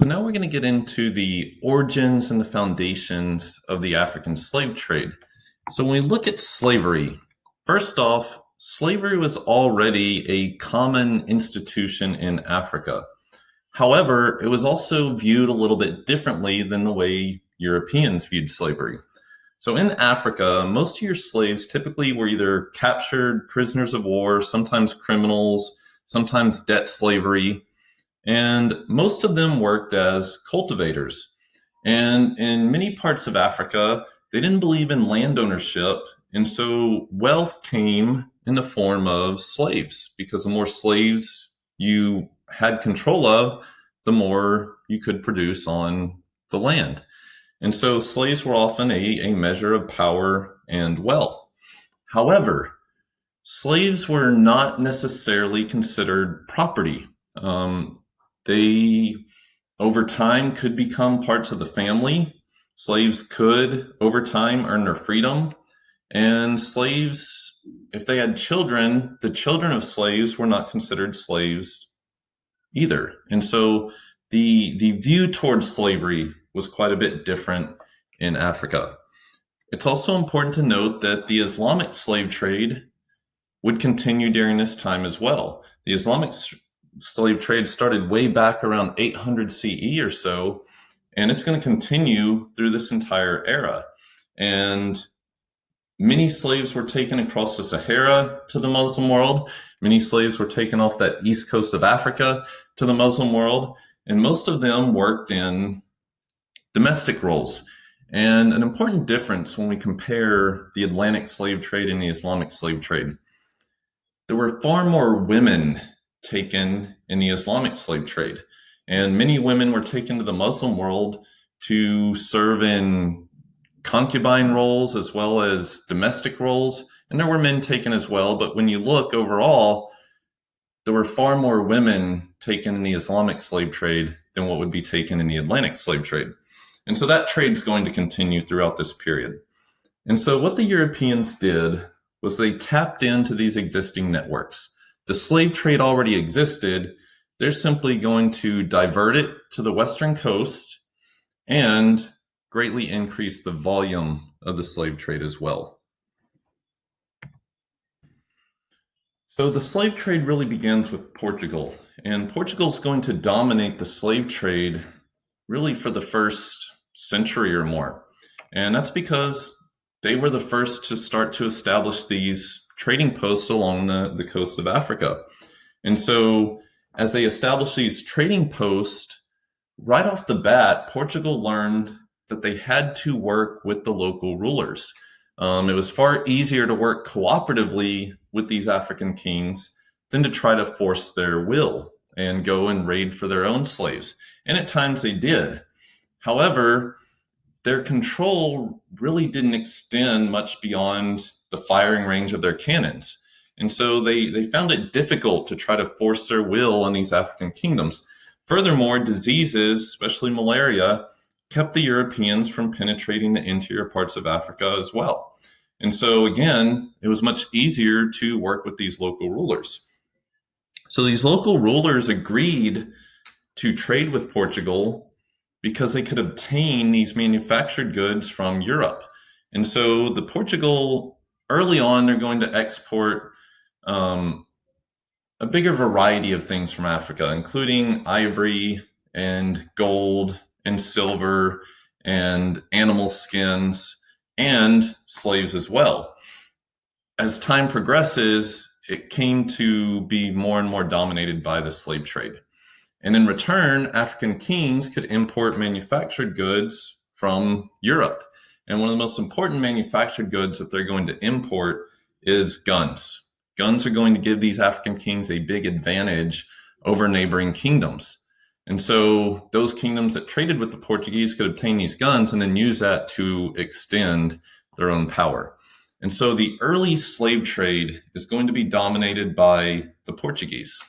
So now we're going to get into the origins and the foundations of the African slave trade. So when we look at slavery, first off, slavery was already a common institution in Africa. However, it was also viewed a little bit differently than the way Europeans viewed slavery. So in Africa, most of your slaves typically were either captured prisoners of war, sometimes criminals, sometimes debt slavery, and most of them worked as cultivators. And in many parts of Africa, they didn't believe in land ownership. And so wealth came in the form of slaves, because the more slaves you had control of, the more you could produce on the land. And so slaves were often a measure of power and wealth. However, slaves were not necessarily considered property. They, over time, could become parts of the family. Slaves could, over time, earn their freedom. And slaves, if they had children, the children of slaves were not considered slaves either. And so the view towards slavery was quite a bit different in Africa. It's also important to note that the Islamic slave trade would continue during this time as well. The Islamic slave trade started way back around 800 CE or so, and it's going to continue through this entire era. And many slaves were taken across the Sahara to the Muslim world. Many slaves were taken off that east coast of Africa to the Muslim world, and most of them worked in domestic roles. And an important difference when we compare the Atlantic slave trade and the Islamic slave trade, there were far more women taken in the Islamic slave trade. And many women were taken to the Muslim world to serve in concubine roles as well as domestic roles. And there were men taken as well. But when you look overall, there were far more women taken in the Islamic slave trade than what would be taken in the Atlantic slave trade. And so that trade is going to continue throughout this period. And so what the Europeans did was they tapped into these existing networks. The slave trade already existed. They're simply going to divert it to the western coast and greatly increase the volume of the slave trade as well. So the slave trade really begins with Portugal, and Portugal is going to dominate the slave trade really for the first century or more. And that's because they were the first to start to establish these trading posts along the coast of Africa. And so as they established these trading posts, right off the bat, Portugal learned that they had to work with the local rulers. It was far easier to work cooperatively with these African kings than to try to force their will and go and raid for their own slaves. And at times they did. However, their control really didn't extend much beyond the firing range of their cannons. And so they found it difficult to try to force their will on these African kingdoms. Furthermore, diseases, especially malaria, kept the Europeans from penetrating the interior parts of Africa as well. And so again, it was much easier to work with these local rulers. So these local rulers agreed to trade with Portugal because they could obtain these manufactured goods from Europe. And so the Portugal, early on, they're going to export a bigger variety of things from Africa, including ivory and gold and silver and animal skins and slaves as well. As time progresses, it came to be more and more dominated by the slave trade. And in return, African kings could import manufactured goods from Europe. And one of the most important manufactured goods that they're going to import is guns. Guns are going to give these African kings a big advantage over neighboring kingdoms. And so those kingdoms that traded with the Portuguese could obtain these guns and then use that to extend their own power. And so the early slave trade is going to be dominated by the Portuguese.